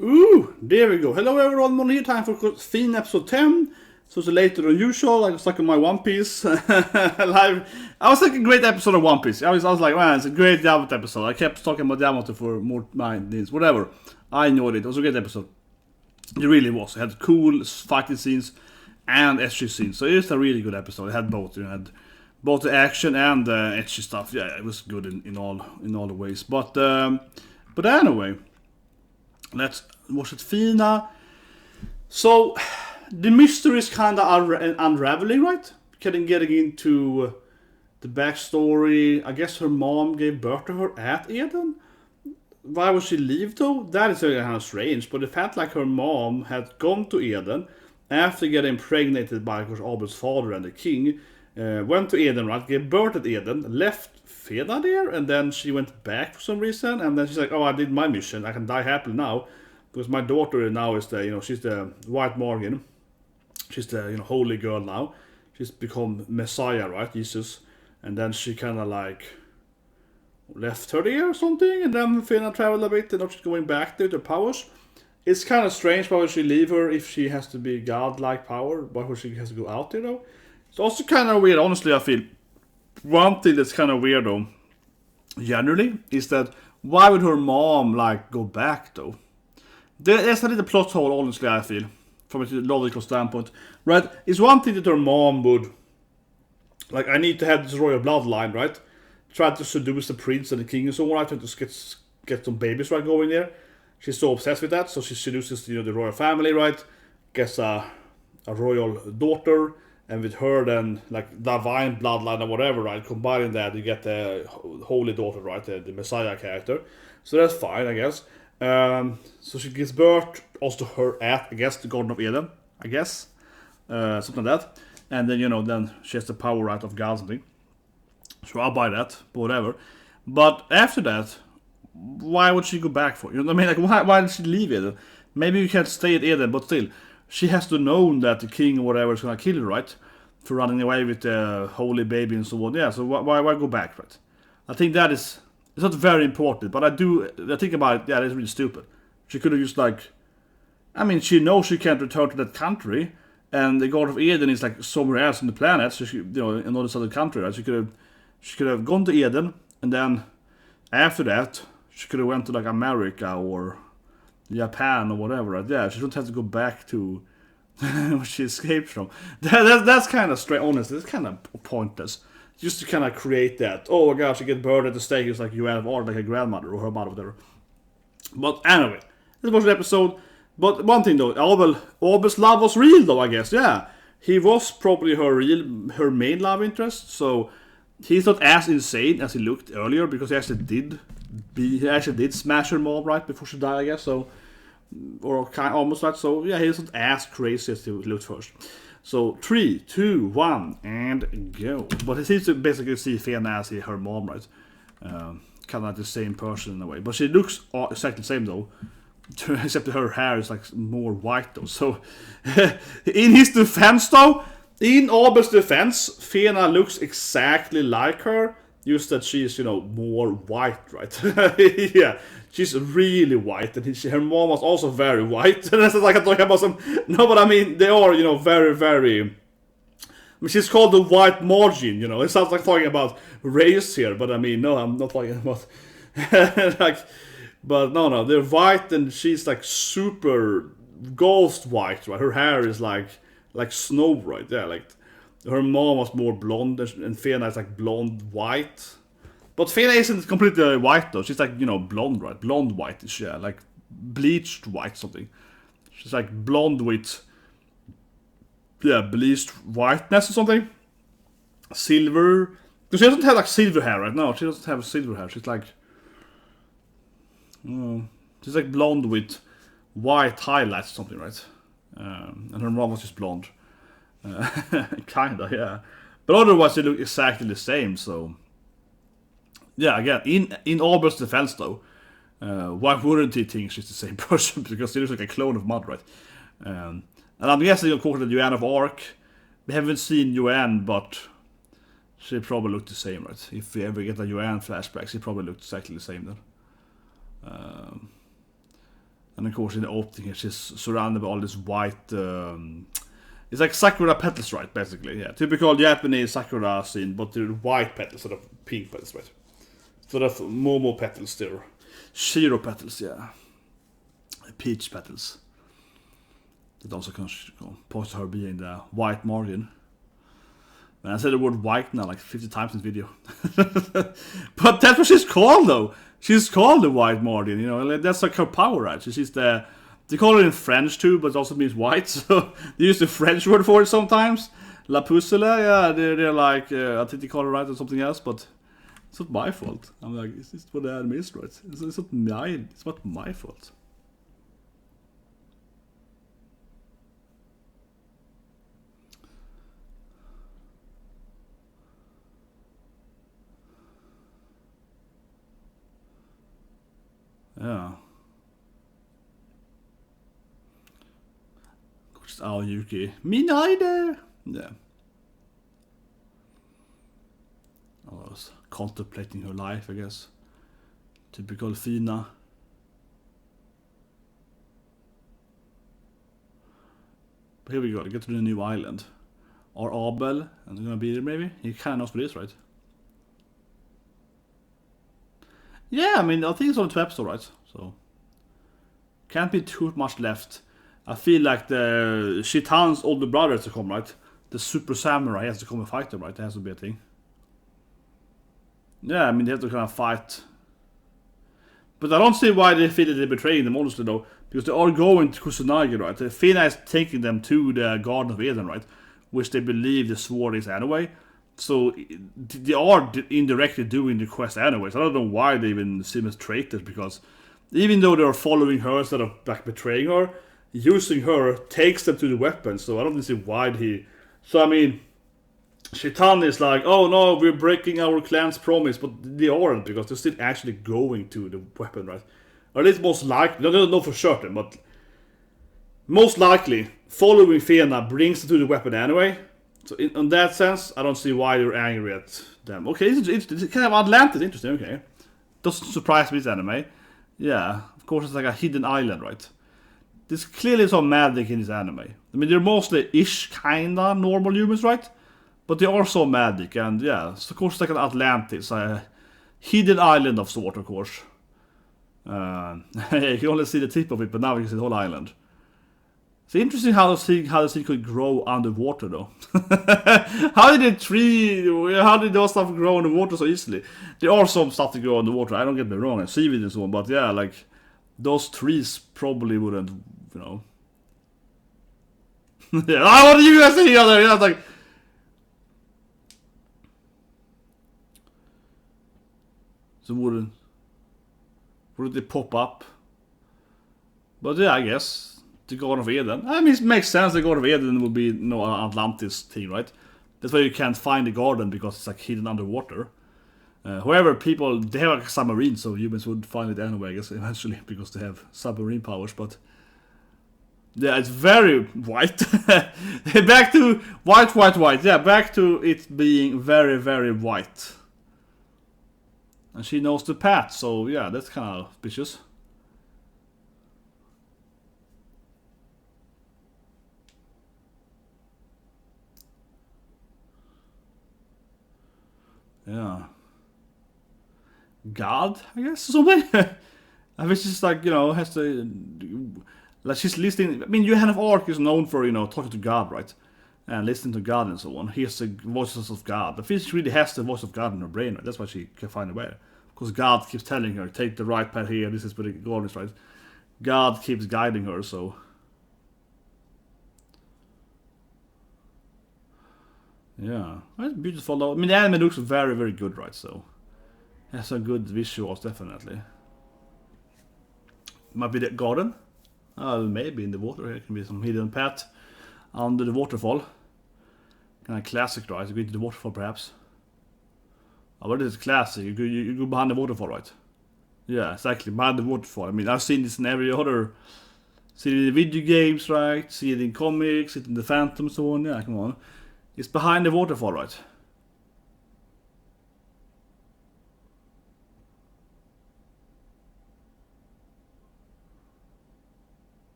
Ooh, there we go. Hello everyone, Mon here, time for Fena episode 10. So it's later than usual, I was stuck in my One Piece live. I was like a great episode of One Piece. I was like, man, it's a great Yamato episode. I kept talking about Yamato for more my needs, whatever. I enjoyed it. It was a great episode. It really was. It had cool fighting scenes and etchy scenes. So it's a really good episode. It had both. It had both the action and the etchy stuff. Yeah, it was good in all the ways. But anyway, let's watch it. Fena. So the mystery is kind of unraveling, right? Getting into the backstory. I guess her mom gave birth to her at Eden. Why would she leave though? That is kind of strange, but it felt like her mom had gone to Eden after getting impregnated by Abel's father and the king. Went to Eden, right? Gave birth at Eden, left Fena there, and then she went back for some reason. And then she's like, "Oh, I did my mission. I can die happily now, because my daughter now is the, she's the White Morgan. She's the, holy girl now. She's become Messiah, right? Jesus." And then she kind of like left her there or something, and then Fena traveled a bit, and now she's going back there to powers. It's kind of strange why would she leave her if she has to be godlike power. Why would she has to go out there though? It's also kind of weird, honestly. I feel one thing that's kind of weird though, generally, is that why would her mom like go back though? There's a little plot hole, honestly. I feel from a logical standpoint, right? It's one thing that her mom would like. I need to have this royal bloodline, right? Try to seduce the prince and the king and so on. I try to get some babies right going there. She's so obsessed with that, so she seduces the royal family, right? Gets a royal daughter, and with her then like divine bloodline or whatever, right? Combining that, you get the holy daughter, right? The Messiah character. So that's fine, I guess. So she gives birth also to her at, I guess, the Garden of Eden, I guess, something like that. And then then she has the power, right, of God, something. So I'll buy that, but whatever. But after that, why would she go back for? You know what I mean? Like, why did she leave Eden? Maybe you can't stay at Eden, but still, she has to know that the king or whatever is gonna kill her, right? For running away with the holy baby and so on. Yeah, so why go back, right? I think that is, it's not very important, but I think about it, yeah, it's really stupid. She could have just like, I mean, she knows she can't return to that country, and the God of Eden is like somewhere else on the planet, so she, in another other country, right? She could have gone to Eden, and then after that, she could have went to like America or Japan or whatever, right? Yeah, she don't have to go back to where she escaped from. That's kind of strange, honestly. It's kind of pointless. Just to kind of create that. Oh my gosh, she get burned at the stake. It's like you have art like a grandmother or her mother, whatever. But anyway, this was the episode. But one thing though, Abel's love was real though, I guess. Yeah, he was probably her main love interest. So he's not as insane as he looked earlier, because he actually did smash her mom right before she died, I guess. So, or kind almost like so. Yeah, he's not as crazy as he looked first. So 3, 2, 1, and go. But he seems to basically see Fena as her mom, right? Kind of like the same person in a way. But she looks exactly the same though. Except that her hair is like more white though. So in his defense though, in Abel's defense, Fena looks exactly like her. Just that she's, more white, right? Yeah, she's really white, and her mom was also very white. And that's like I'm talking about some. No, but I mean they are, very, very. I mean, she's called the white margin. It sounds like talking about race here, but I mean, no, I'm not talking about like. But no, they're white, and she's like super ghost white, right? Her hair is like snow, right? Yeah, like. Her mom was more blonde, and Fena is like blonde white. But Fena isn't completely white though. She's like, blonde, right? Blonde whitish, yeah, like bleached white something. She's like blonde with, bleached whiteness or something. Silver. Because she doesn't have like silver hair right now. She doesn't have silver hair. She's like, she's like blonde with white highlights or something, right? And her mom was just blonde. Kinda, yeah. But otherwise they look exactly the same, so yeah, again, in Abel's defense though, why wouldn't he think she's the same person? Because she looks like a clone of Mud, right? And I'm guessing, of course, that Joanne of Arc, we haven't seen Joanne, but she probably looked the same, right? If we ever get a Joanne flashback, she probably looked exactly the same then. And of course in the opening here, she's surrounded by all this white... it's like sakura petals, right, basically. Yeah, typical Japanese sakura scene, but they're white petals, sort of pink petals, right? Sort of momo petals there. Shiro petals, yeah. Peach petals. That also can point to her being the white margin. And I said the word white now like 50 times in this video. But that's what she's called, though. She's called the white margin, you know. That's like her power, right? She's the... They call it in French too, but it also means white. So they use the French word for it sometimes. La pucelle, yeah, they're like... I think they call it right or something else, but... It's not my fault. I'm like, it's just what the anime is, right? It's not my fault. Yeah. Just Yuki. Me neither. Yeah. I was contemplating her life, I guess. Typical Fena. But here we go, to get to the new island. Or Abel, and they're gonna be there maybe? He kinda knows what it is, right? Yeah, I mean, I think it's only 2 episodes, right? So, can't be too much left. I feel like the Shitan's older brother has to come, right? The super samurai has to come and fight them, right? That has to be a thing. Yeah, I mean, they have to kind of fight. But I don't see why they feel that they're betraying them, honestly, though. Because they are going to Kusanagi, right? Fena is taking them to the Garden of Eden, right? Which they believe the sword is anyway. So they are indirectly doing the quest anyways. I don't know why they even seem as traitors, because even though they're following her instead of like betraying her, using her takes them to the weapon. So I don't see why he... So I mean, Shitan is like, oh no, we're breaking our clan's promise, but they aren't, because they're still actually going to the weapon, right? Or at least most likely, I don't know for certain, but most likely following Fena brings them to the weapon anyway. So in that sense, I don't see why you're angry at them. Okay, it's kind of Atlantis, interesting, okay. Doesn't surprise me, this anime. Yeah, of course it's like a hidden island, right? There's clearly some magic in this anime. I mean, they're mostly kinda normal humans, right? But they are so magic, and yeah, so of course it's like an Atlantis, a hidden island of sort, of course. You can only see the tip of it, but now you can see the whole island. It's interesting how the sea could grow underwater, though. How did those stuff grow underwater so easily? There are some stuff to grow underwater, I don't get me wrong, and seaweed and so on, but yeah, like, those trees probably wouldn't, you know. Yeah, what do you guys say here? Yeah, like... So wouldn't they pop up? But yeah, I guess. The Garden of Eden. I mean, it makes sense. The Garden of Eden would be Atlantis thing, right? That's why you can't find the garden, because it's like hidden underwater. However, people, they have like a submarine, so humans would find it anyway, I guess, eventually, because they have submarine powers. But yeah, it's very white. Back to white. Yeah, back to it being very, very white. And she knows the path, so yeah, that's kind of vicious. Yeah. God, I guess, or something. I wish it's like, you know, has to... Like, she's listening... I mean, Johanna of Arc is known for, you know, talking to God, right? And listening to God and so on. He has the voices of God. I think she really has the voice of God in her brain, right? That's why she can find a way. Because God keeps telling her, take the right path here, this is where the garden is, right? God keeps guiding her, so... Yeah, it's beautiful though. I mean, the anime looks very, very good, right? So, it has some good visuals, definitely. Might be the garden. Maybe in the water here can be some hidden path under the waterfall. Kind of classic, right? You go into the waterfall, perhaps. Oh, what is classic? You go behind the waterfall, right? Yeah, exactly, behind the waterfall. I mean, I've seen this in every other... Seen it in the video games, right? See it in comics, see it in the Phantom, so on. Yeah, come on. It's behind the waterfall, right?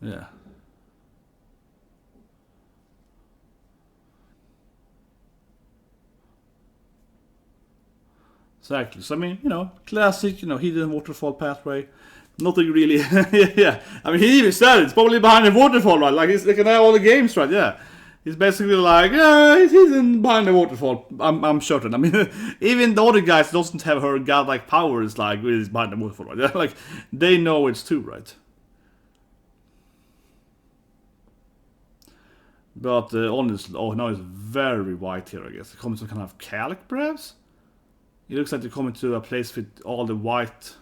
Yeah. Exactly. So I mean, classic, hidden waterfall pathway. Nothing really. Yeah. I mean, he even said it's probably behind the waterfall, right? Like he's looking at all the games, right? Yeah. He's basically like, yeah, he's hidden behind the waterfall. I'm certain. I mean, even the other guys doesn't have her godlike powers like he's behind the waterfall, right? Yeah, like they know it's too, right? But honestly, now it's very white here. I guess it comes to kind of calc, perhaps. It looks like they're coming to a place with all the white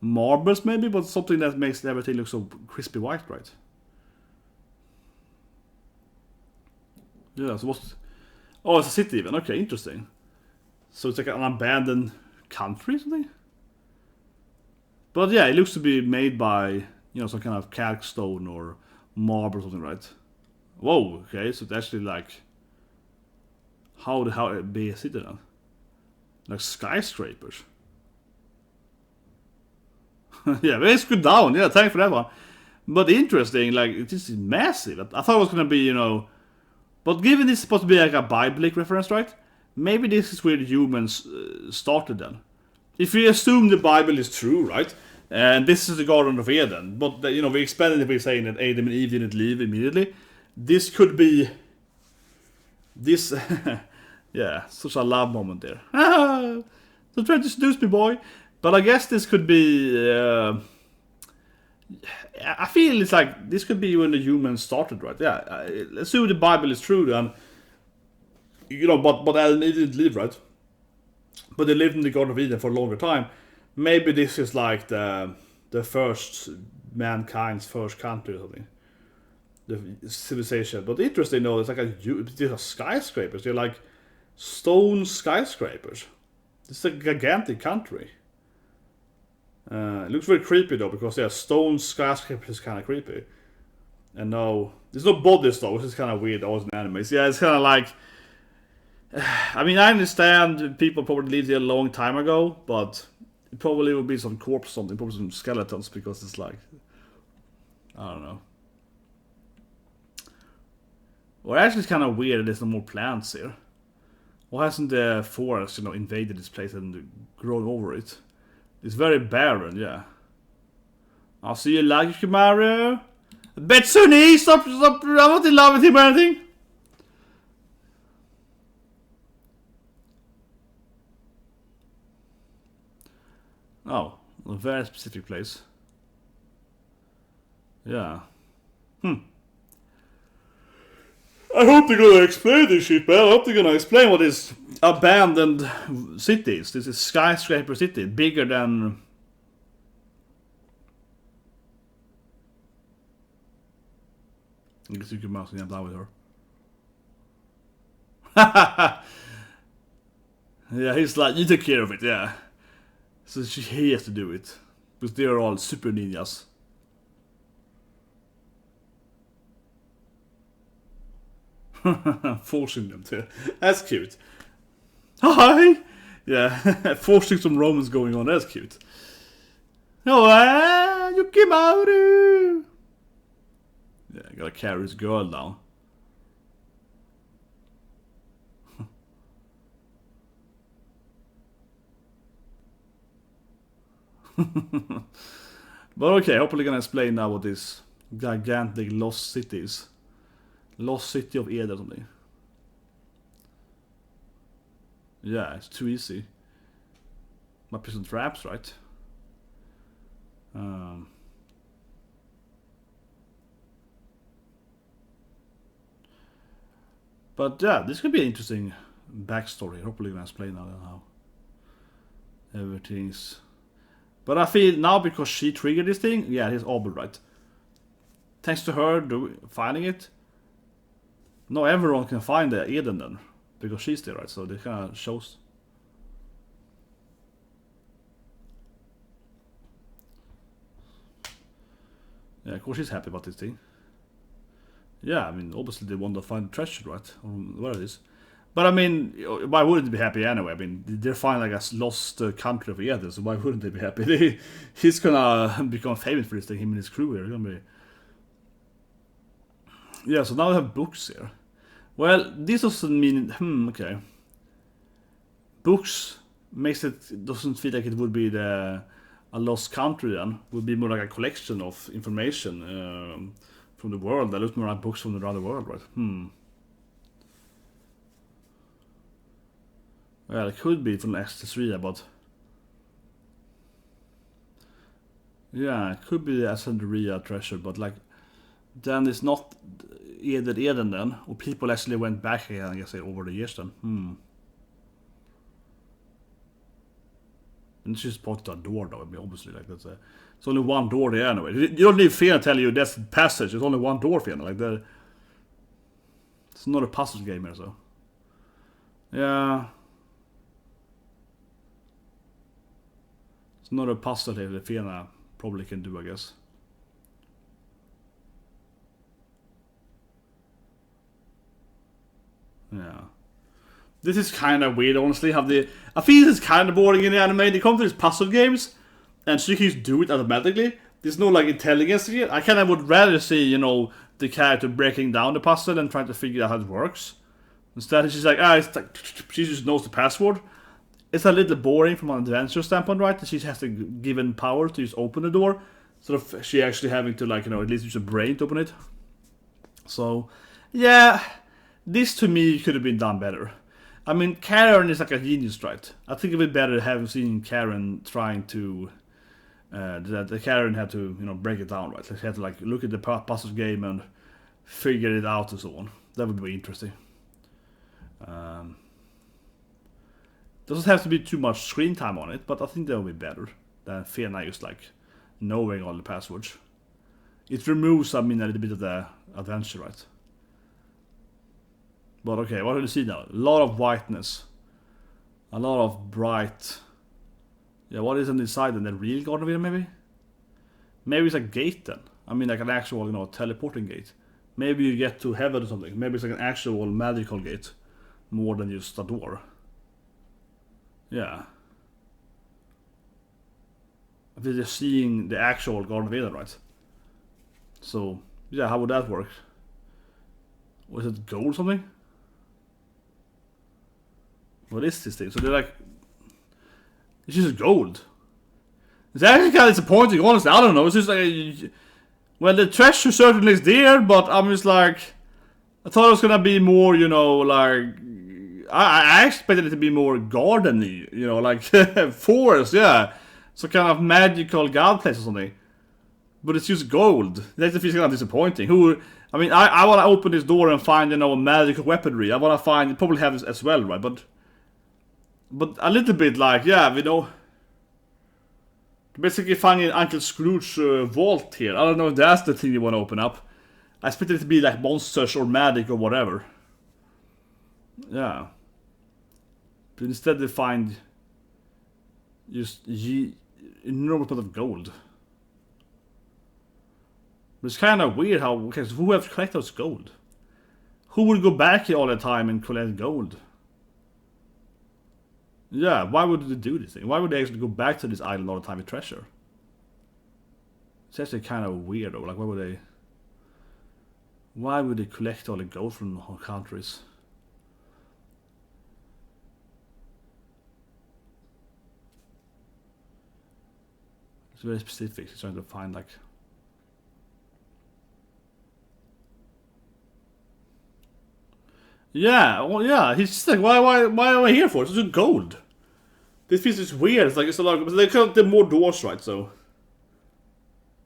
marbles, maybe, but something that makes everything look so crispy white, right? Yeah, so what's... Oh, it's a city even. Okay, interesting. So it's like an abandoned country or something? But yeah, it looks to be made by, some kind of calc stone or marble or something, right? Whoa, okay, so it's actually like... How the hell it be a city then? Like skyscrapers. Yeah, let's go down. Yeah, thanks for that one. But interesting, like, this is massive. I thought it was gonna be, But given this is supposed to be like a biblical reference, right? Maybe this is where the humans started then. If we assume the Bible is true, right? And this is the Garden of Eden. But, we expanded it by saying that Adam and Eve didn't leave immediately. This could be... This... Yeah, such a love moment there. Don't try to seduce me, boy. But I guess this could be... I feel it's like this could be when the humans started, right? Yeah, assume the Bible is true then. But Adam didn't live, right? But they lived in the Garden of Eden for a longer time. Maybe this is like the first mankind's first country or something. The civilization. But interesting though, it's like these are skyscrapers. They're like stone skyscrapers. It's a gigantic country. It looks very creepy though, because yeah, stone skyscrapers is kind of creepy. And no, there's no bodies though, which is kind of weird. That was an anime. So yeah, it's kind of like. I mean, I understand people probably lived there a long time ago, but it probably would be some corpse or something, probably some skeletons, because it's like, I don't know. Well, actually, it's kind of weird that there's no more plants here. Why hasn't the forest, invaded this place and grown over it? It's very barren, yeah. I'll see you like Mario. Betsuni, stop, I'm not in love with him or anything. Oh, a very specific place. Yeah. I hope they're gonna explain this shit, man. I hope they're gonna explain what this abandoned city is. This is skyscraper city, bigger than... I guess you can mouse and I'm down with her. Yeah, he's like, you take care of it, yeah. So he has to do it. Because they're all super ninjas. Forcing them to. That's cute. Hi! Yeah, forcing some romance going on, that's cute. Oh, you came out! Yeah, gotta carry his girl down. But okay, hopefully gonna explain now what this gigantic lost city is. Lost City of Eden or something. Yeah, it's too easy. Might be some traps, right? But yeah, this could be an interesting backstory. Hopefully gonna explain now how everything's... But I feel now, because she triggered this thing, yeah, it's all right. Thanks to her finding it, no, everyone can find the Eden then, because she's there, right? So it kind of shows. Yeah, of course she's happy about this thing. Yeah, I mean, obviously they want to find the treasure, right? Or where it is. But I mean, why wouldn't they be happy anyway? I mean, they're finding like a lost country of Eden, so why wouldn't they be happy? He's gonna become famous for this thing, him and his crew here. They're gonna be Yeah, so now we have books here. Well, this doesn't mean... okay. Books doesn't feel like it would be a lost country then. It would be more like a collection of information from the world. That looks more like books from around the world, right? Well, it could be from Esteria, but... yeah, it could be the Ascenderia treasure, but like... then it's not Eden then. Or people actually went back here, I guess, over the years then. And it's just pointed to a door though, I mean, obviously, like that's it's only one door there anyway. You don't need Fena tell you that's the passage, there's only one door, Fena, like that. It's not a puzzle game here, so. Yeah. It's not a puzzle here that Fena probably can do, I guess. Yeah. This is kind of weird, honestly. I feel this is kind of boring in the anime. They come to these puzzle games, and she can do it automatically. There's no like intelligence here. I kind of would rather see, you know, the character breaking down the puzzle and trying to figure out how it works. Instead, she's like, it's like she just knows the password. It's a little boring from an adventure standpoint, right? That she has to given power to just open the door, sort of she actually having to like, you know, at least use a brain to open it. So, yeah, this to me could have been done better. I mean, Karen is like a genius, right? I think it would be better having seen Karen trying to... that the Karen had to, you know, break it down, right? Like, she had to like look at the puzzle game and figure it out and so on. That would be interesting. Doesn't have to be too much screen time on it, but I think that would be better than Fena just like knowing all the passwords. It removes, I mean, a little bit of the adventure, right? But okay, what do you see now? A lot of whiteness. A lot of bright... yeah, what is on the side then? The real garden here, maybe? Maybe it's a gate then. I mean, like an actual, you know, teleporting gate. Maybe you get to heaven or something. Maybe it's like an actual magical gate. More than just a door. Yeah. We're just seeing the actual Garden of Eden, right? So, yeah, how would that work? Was it gold or something? What is this thing? So they're like... it's just gold. It's actually kind of disappointing, honestly. I don't know. It's just like... well, the treasure certainly is there, but I'm just like... I thought it was gonna be more, you know, like... I expected it to be more gardeny, you know, like forest, yeah. So kind of magical god place or something. But it's just gold. That feels kind of disappointing. I mean, I want to open this door and find, you know, magical weaponry. I want to find... probably have this as well, right? But a little bit like, yeah, you know... basically finding Uncle Scrooge's vault here. I don't know if that's the thing you want to open up. I expected it to be like monsters or magic or whatever. Yeah. But instead they find... just enormous amount of gold. But it's kind of weird how... okay, so who have to collect those gold? Who would go back here all the time and collect gold? Yeah, why would they do this thing? Why would they actually go back to this island all the time with treasure? It's actually kind of weird though. Like, why would they collect all the gold from all countries? It's very specific. It's trying to find like... yeah, well, yeah. He's just like, why am I here for? It's just gold. This feels just weird. It's like it's a lot. But they count the more doors, right? So,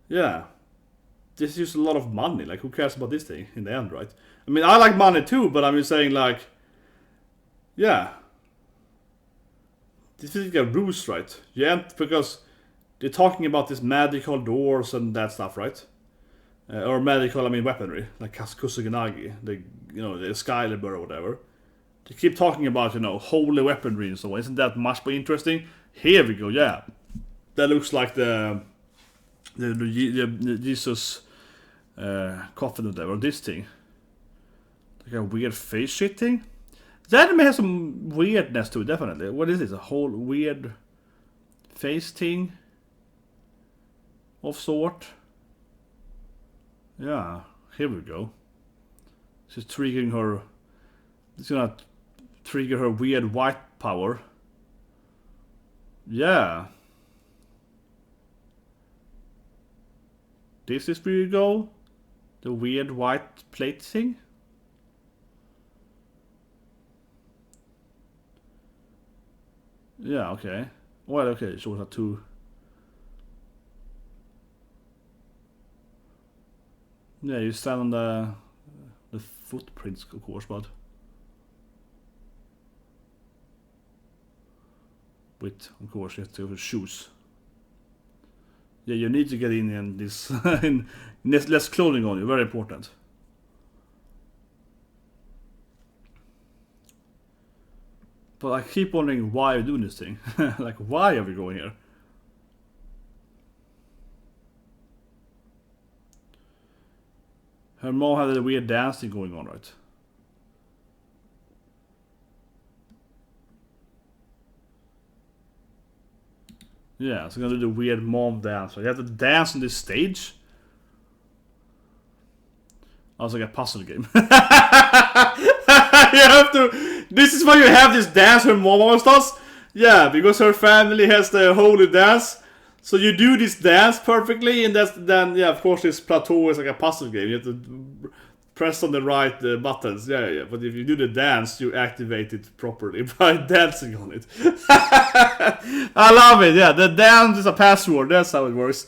yeah, this is just a lot of money. Like, who cares about this thing in the end, right? I mean, I like money too, but I'm just saying, like, yeah, this feels like a ruse, right? Yeah, because they're talking about these magical doors and that stuff, right? Or magical, I mean, weaponry, like Kusuganagi, the Excalibur or whatever. They keep talking about, you know, holy weaponry and so on. Isn't that much more interesting? Here we go, yeah. That looks like the Jesus coffin or whatever, this thing. Like a weird face shit thing. The anime has some weirdness to it, definitely. What is this? A whole weird face thing? Of sort. Yeah, here we go. She's triggering her. It's gonna trigger her weird white power. Yeah. This is where you go? The weird white plate thing? Yeah, okay. Well, okay, so we have two. Yeah, you stand on the footprints, of course, but with, of course, you have to have shoes. Yeah, you need to get in this in less clothing on you. Very important. But I keep wondering why you're doing this thing. Like, why are we going here? Her mom had a weird dance thing going on, right? Yeah, so I'm gonna do the weird mom dance. So you have to dance on this stage. Oh, it's like a puzzle game. You have to. This is why you have this dance her mom always does. Yeah, because her family has the holy dance. So you do this dance perfectly, and then yeah, of course this plateau is like a puzzle game. You have to press on the right buttons. Yeah. But if you do the dance, you activate it properly by dancing on it. I love it. Yeah, the dance is a password. That's how it works.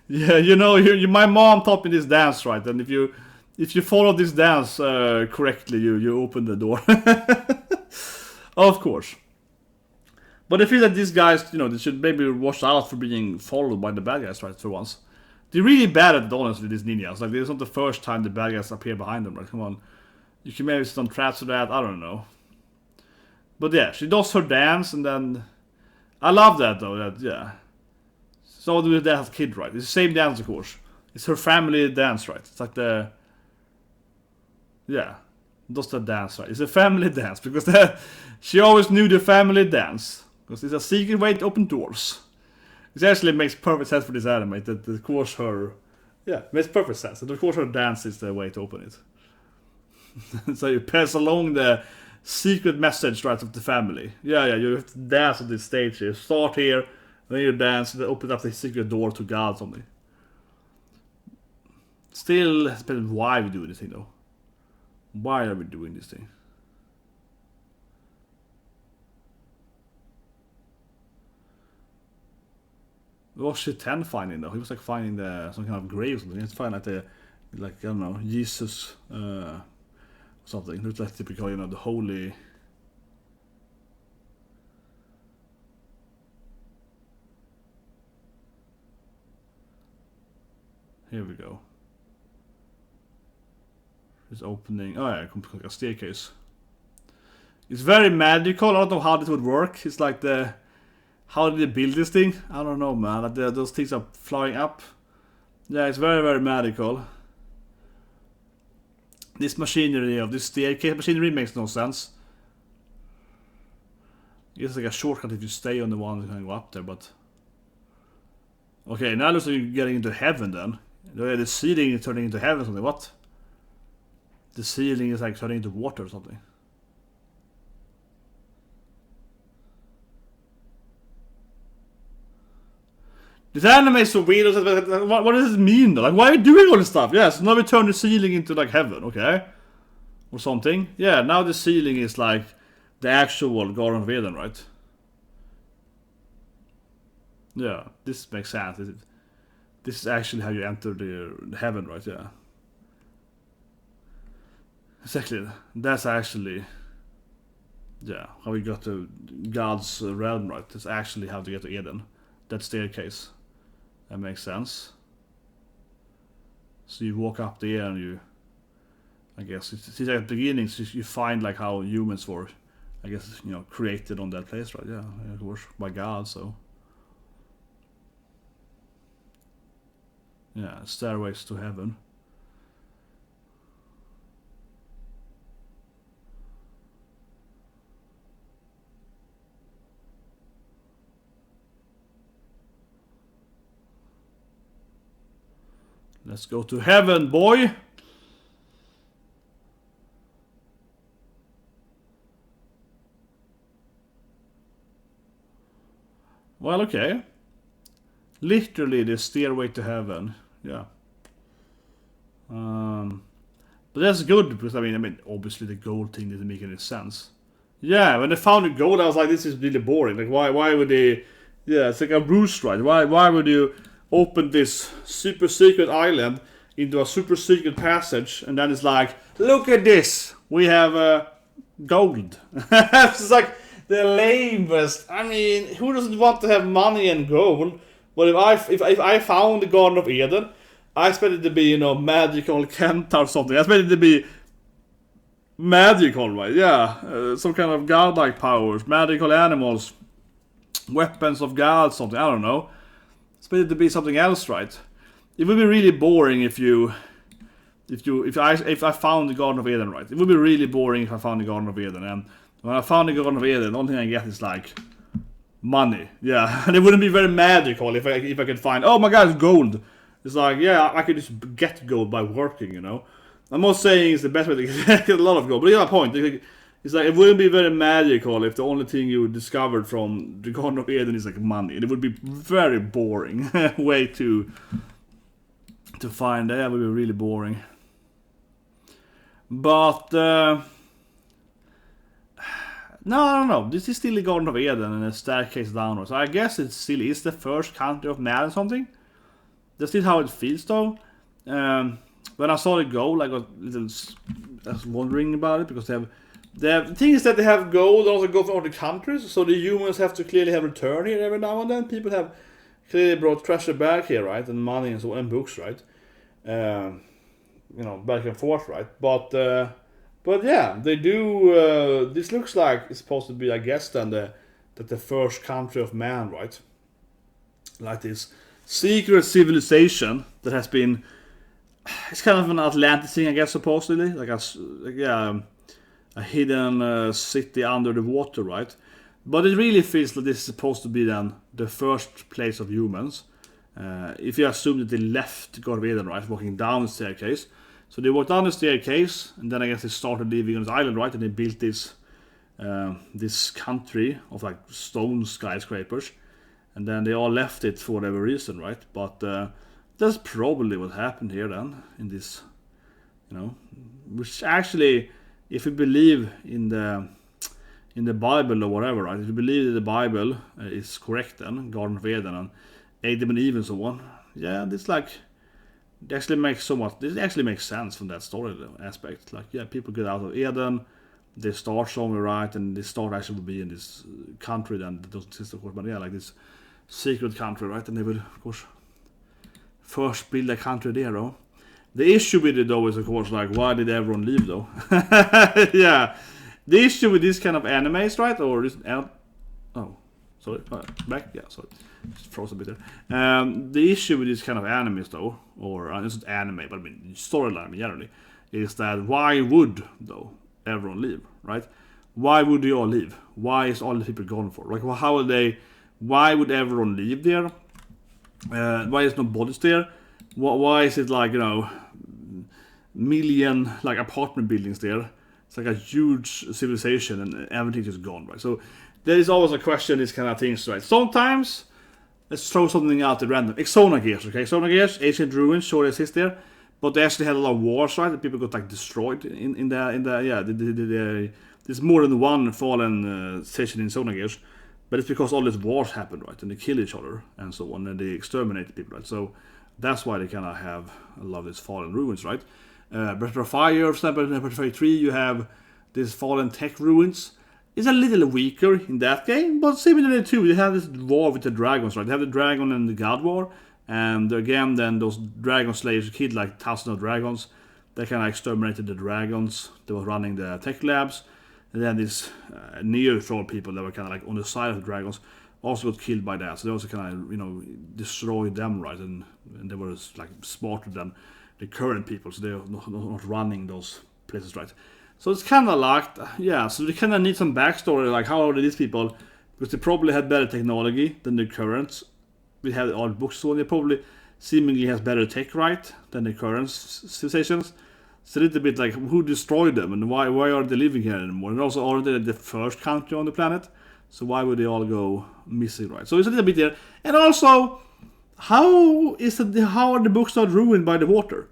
Yeah, you know, my mom taught me this dance, right? And if you follow this dance correctly, you open the door. Of course. But I feel that these guys, you know, they should maybe watch out for being followed by the bad guys, right, for once. They're really bad at it, honestly, these ninjas. Like, it's not the first time the bad guys appear behind them, right? Come on. You can maybe some traps for that, I don't know. But yeah, she does her dance, and then... I love that, though, that, yeah. So do that as a kid, right? It's the same dance, of course. It's her family dance, right? It's like the... Yeah. Does the dance, right? It's a family dance, because she always knew the family dance. Because it's a secret way to open doors. It actually makes perfect sense for this anime. That of course her... Yeah, it makes perfect sense. And of course her dance is the way to open it. So you pass along the secret message, right, of the family. Yeah, you have to dance on this stage. You start here, then you dance, and then open up the secret door to God or something. Still, it depends why we do this thing, though. Why are we doing this thing? What was Shiten finding though? He was like finding some kind of grave or something. He had to find like I don't know, Jesus something. It looks like typical, you know, the holy. Here we go. It's opening. Oh yeah, like a staircase. It's very magical. I don't know how this would work. It's like how did they build this thing? I don't know, man. Like those things are flying up. Yeah, it's very, very magical. This machinery of this staircase machinery makes no sense. It's like a shortcut if you stay on the one that can go up there, but... Okay, now it looks like you're getting into heaven then. The ceiling is turning into heaven or something. What? The ceiling is like turning into water or something. This anime is so weird. What does it mean though? Like, why are you doing all this stuff? Yeah, so now we turn the ceiling into like heaven, okay? Or something. Yeah, now the ceiling is like the actual Garden of Eden, right? Yeah, this makes sense. This is actually how you enter the heaven, right? Yeah. Exactly. That's actually... Yeah, how we got to God's realm, right? That's actually how to get to Eden. That staircase. That makes sense. So you walk up there and you... I guess, it's like at the beginning, so you find like how humans were, I guess, you know, created on that place, right? Yeah, of course, by God, so... Yeah, stairways to heaven. Let's go to heaven, boy! Well, okay. Literally the stairway to heaven. Yeah. But that's good because I mean, obviously the gold thing didn't make any sense. Yeah, when they found the gold, I was like, this is really boring. Like, why would they? Yeah, it's like a roost, right? Why would you open this super secret island into a super secret passage, and then it's like, look at this, we have gold. It's like the lamest. I mean, who doesn't want to have money and gold? But if I found the Garden of Eden, I expect it to be, magical Kent or something. I expect it to be magical, right? Yeah, some kind of godlike powers, magical animals, weapons of God, something. I don't know. I expect it to be something else, right? It would be really boring if I found the Garden of Eden, right? It would be really boring if I found the Garden of Eden, and when I found the Garden of Eden, the only thing I get is like money. Yeah, and it wouldn't be very magical if I could find, oh my god, it's gold. It's like, yeah, I could just get gold by working, I'm not saying it's the best way to get a lot of gold, but you have a point. It's like, it wouldn't be very magical if the only thing you discovered from the Garden of Eden is like money. It would be very boring way to find. That would be really boring. But no, I don't know. This is still the Garden of Eden and a staircase downwards. So I guess it still is the first country of man or something. That's still how it feels, though. When I saw it go, like, I was wondering about it, because the thing is that they have gold also go from other countries, so the humans have to clearly have return here every now and then. People have clearly brought treasure back here, right, and money and so on, and books, right, back and forth, right. But yeah, they do. This looks like it's supposed to be, I guess, then that the first country of man, right, like this secret civilization that has been. It's kind of an Atlantis thing, I guess, supposedly, like a hidden city under the water, right? But it really feels like this is supposed to be then the first place of humans. If you assume that they left the Garden of Eden, right, walking down the staircase. So they walked down the staircase, and then I guess they started living on this island, right? And they built this country of like stone skyscrapers, and then they all left it for whatever reason, right? But that's probably what happened here then, in this, which actually, if you believe in the Bible or whatever, right? If you believe that the Bible is correct, then Garden of Eden and Adam and Eve and so on, yeah, this actually makes sense from that story aspect. Like, yeah, people get out of Eden, they start somewhere, right, and they start actually be in this country then that doesn't exist, of course, but yeah, like this secret country, right? And they will, of course, first build a country there, though. The issue with it, though, is, of course, like, why did everyone leave, though? Yeah. The issue with this kind of animes, right? Or this... Oh, sorry. Back? Yeah, sorry. Just froze a bit there. The issue with this kind of animes, though, or it's not anime, but I mean, storyline generally, is that why would, though, everyone leave, right? Why would they all leave? Why is all the people gone for? Like, why would everyone leave there? Why is no bodies there? Why is it like, million like apartment buildings there? It's like a huge civilization and everything is gone, right? So there is always a question, these kind of things, right? Sometimes, let's throw something out at random. Exonagears, okay? Exonagears, ancient ruins, sure exist there, but they actually had a lot of wars, right? That people got like destroyed in the there's more than one fallen station in Exonagears. But it's because all these wars happened, right? And they kill each other and so on, and they exterminate people, right? So that's why they kind of have a lot of these fallen ruins, right? Breath of Fire, for example, in Breath of Fire 3, you have these fallen tech ruins. It's a little weaker in that game, but similarly too, they have this war with the dragons, right? They have the dragon and the god war, and again, then those dragon slaves killed like thousands of dragons. They kind of exterminated the dragons that were running the tech labs. And then these Neo-Troll people that were kind of like on the side of the dragons also got killed by that. So they also kind of, destroyed them, right? And they were like smarter than the current people. So they're not running those places, right? So it's kind of like, yeah, so they kind of need some backstory, like how are these people? Because they probably had better technology than the current. We have all books, so they probably seemingly has better tech, right, than the current civilizations. It's a little bit like, who destroyed them and why are they living here anymore? And also, are they the first country on the planet? So why would they all go missing, right? So it's a little bit there. And also, how are the books not ruined by the water?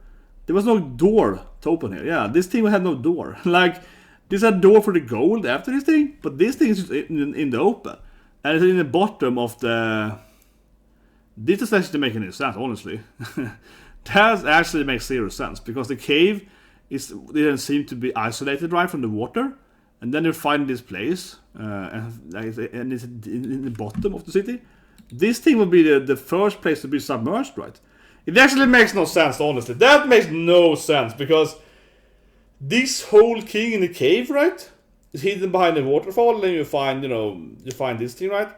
There was no door to open here. Yeah, this thing had no door. Like, this had a door for the gold after this thing, but this thing is just in the open. And it's in the bottom of the... This doesn't actually make any sense, honestly. That actually makes zero sense, because the cave didn't seem to be isolated right from the water. And then you find this place, and it's in the bottom of the city. This thing would be the first place to be submerged, right? It actually makes no sense, honestly. That makes no sense, because this whole king in the cave, right, is hidden behind the waterfall, and you find this thing, right?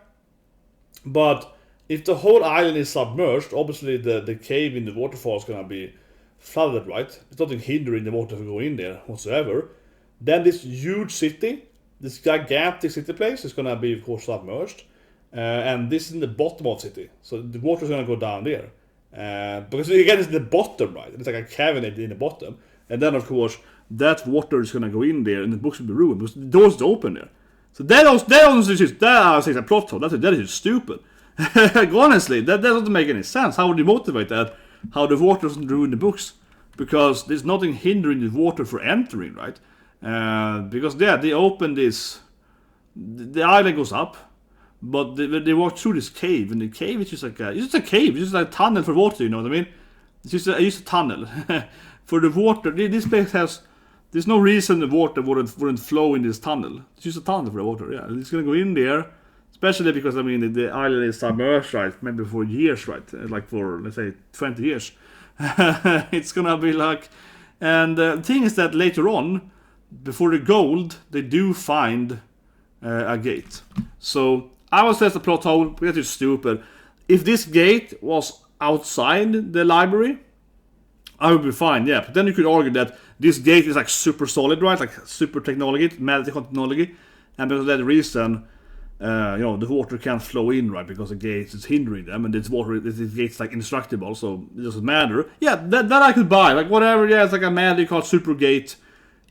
But if the whole island is submerged, obviously the cave in the waterfall is gonna be flooded, right? There's nothing hindering the water from going in there whatsoever. Then this huge city, this gigantic city place, is gonna be, of course, submerged. And this is in the bottom of the city, so the water is gonna go down there. Because again, it's the bottom, right? It's like a cavernate in the bottom, and then of course that water is gonna go in there, and the books will be ruined because the doors are open there. So that is a plot hole. That is just stupid. Honestly, that doesn't make any sense. How would you motivate that? How the water doesn't ruin the books? Because there's nothing hindering the water for entering, right? Because they open this, the island goes up. But they walk through this cave, and the cave is just like a cave. It's just like a tunnel for water, you know what I mean? It's just a tunnel for the water. This place there's no reason the water wouldn't flow in this tunnel. It's just a tunnel for the water. Yeah, it's gonna go in there, especially because I mean the island is submerged, right? Maybe for years, right? Like for, let's say, 20 years. It's gonna be like, and the thing is that later on, before the gold, they do find a gate. So I would say it's a plot hole, but that is stupid. If this gate was outside the library, I would be fine, yeah. But then you could argue that this gate is like super solid, right? Like super technology, magical technology. And because of that reason, the water can't flow in, right? Because the gate is hindering them, and this gate's like indestructible, so it doesn't matter. Yeah, that I could buy. Like whatever, yeah, it's like a magical super gate.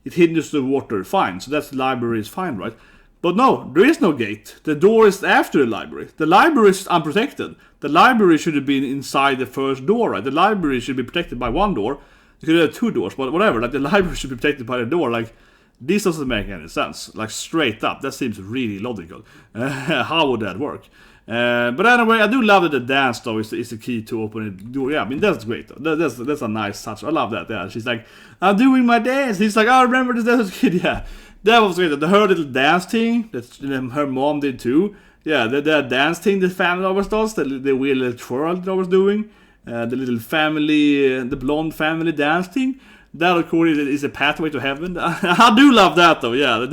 It hinders the water, fine. So that's the library is fine, right? But no, there is no gate. The door is after the library. The library is unprotected. The library should have been inside the first door, right? The library should be protected by one door. You could have 2 doors, but whatever. Like the library should be protected by the door. Like, this doesn't make any sense. Like, straight up. That seems really logical. How would that work? But anyway, I do love that the dance, though, is the key to open the door. Yeah, I mean, that's great, though. That's a nice touch. I love that. Yeah, she's like, I'm doing my dance. He's like, I remember this as a kid. Yeah. That was great. Her little dance thing that her mom did too. Yeah, the dance thing the family always does. The weird little twirl that I was doing. The little family, the blonde family dance thing. That of course is a pathway to heaven. I do love that though. Yeah,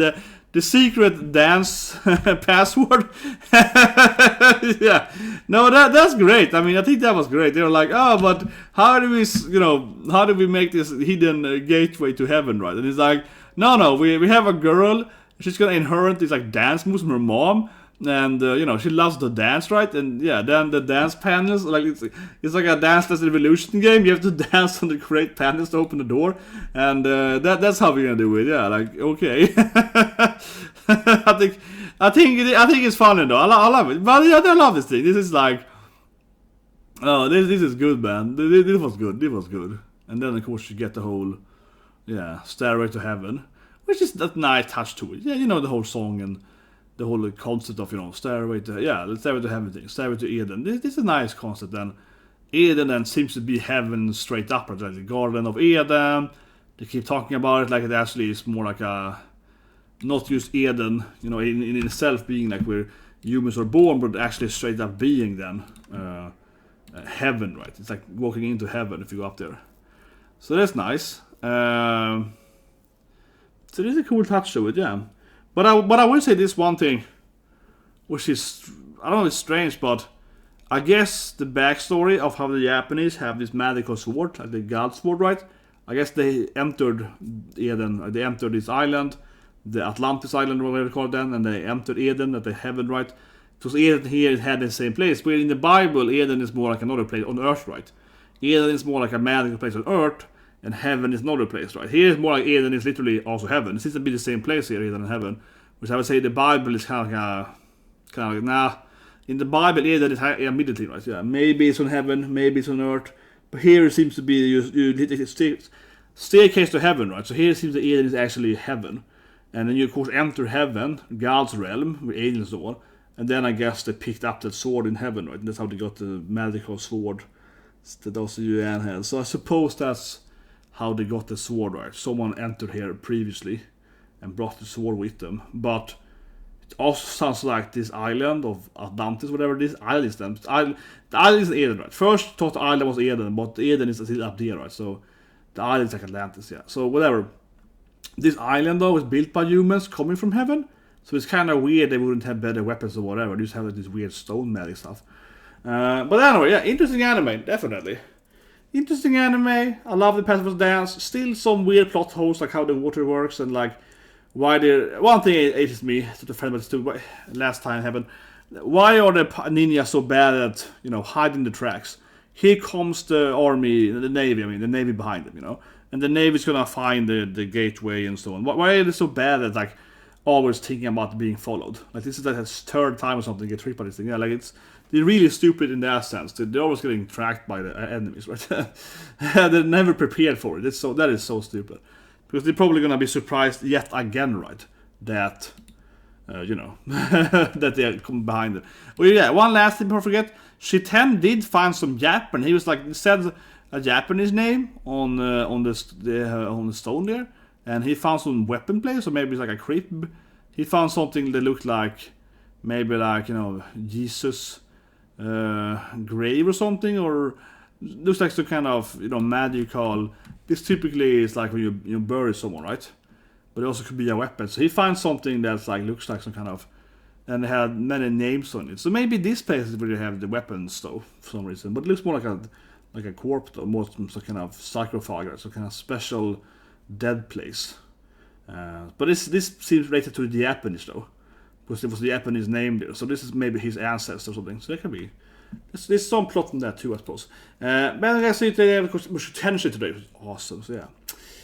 the secret dance password. Yeah, no, that's great. I mean, I think that was great. They were like, oh, but how do we make this hidden gateway to heaven, right? And it's like, no, we have a girl. She's gonna inherit these like dance moves from her mom, and she loves to dance, right? And yeah, then the dance panels, like it's like a Dance Dance Revolution game. You have to dance on the correct panels to open the door, and that's how we're gonna do it. Yeah, like okay. I think it's funny though. I love it, but yeah, I love this thing. This is like, oh, this is good, man. This was good. And then of course you get the whole. Yeah, Stairway to Heaven, which is that nice touch to it. Yeah, the whole song and the whole concept of, Stairway to Heaven thing, Stairway to Eden. This is a nice concept, and Eden then seems to be heaven straight up, right? Like the Garden of Eden. They keep talking about it like it actually is more like a, not just Eden, in itself being like where humans are born, but actually straight up being then heaven, right? It's like walking into heaven if you go up there. So that's nice. So there's a cool touch to it, yeah. But I will say this one thing, which is, I don't know, it's strange, but I guess the backstory of how the Japanese have this magical sword, like the god sword, right? I guess they entered Eden, they entered this island, the Atlantis island, whatever they call it then, and they entered Eden, at the heaven, right? Because Eden here had the same place, but in the Bible, Eden is more like another place on Earth, right? Eden is more like a magical place on Earth, and heaven is another place, right? Here is more like Eden is literally also heaven. It seems to be the same place here, Eden and heaven. Which I would say the Bible is kind of like kind of like, nah. In the Bible, Eden is immediately, right? Yeah, maybe it's on heaven, maybe it's on earth, but here it seems to be you staircase to heaven, right? So here it seems that Eden is actually heaven, and then you of course enter heaven, God's realm with angels and so on, and then I guess they picked up that sword in heaven, right? And that's how they got the magical sword that those of you had. So I suppose that's how they got the sword, right? Someone entered here previously and brought the sword with them, but it also sounds like this island of Atlantis, whatever this island is then. The island is Eden, right? First thought the island was Eden, but Eden is still up there, right? So the island is like Atlantis, yeah. So whatever. This island though is built by humans coming from heaven. So it's kind of weird they wouldn't have better weapons or whatever. They just have like this weird stone magic stuff. But anyway, yeah, interesting anime, definitely. Interesting anime. I love the pacifist dance. Still some weird plot holes, like how the water works and like why they. One thing ages me to the friend about too. Last time happened. Why are the ninjas so bad at hiding the tracks? Here comes the army, the navy. I mean, the navy behind them, and the navy's gonna find the gateway and so on. Why are they so bad at like always thinking about being followed? Like this is like his third time or something get tricked by this thing. Yeah, like they're really stupid in that sense. They're always getting tracked by the enemies, right? They're never prepared for it. That is so stupid. Because they're probably gonna be surprised yet again, right? That that they come behind it. Well, yeah. One last thing before I forget. Shiten did find some Japan. He was like said a Japanese name on the stone there, and he found some weapon place, or maybe it's like a crib. He found something that looked like maybe like Jesus grave or something, or looks like some kind of magical. This typically is like when you bury someone, right? But it also could be a weapon. So he finds something that's like looks like some kind of, and it had many names on it. So maybe this place is where you have the weapons though, for some reason. But it looks more like a corpse though, more some kind of sarcophagus, some kind of special dead place. But this seems related to the Japanese though, because it was the Japanese name there. So this is maybe his ancestor or something. So that could be. There's some plot in that too, I suppose. But I guess they have much attention today, which is awesome. So yeah.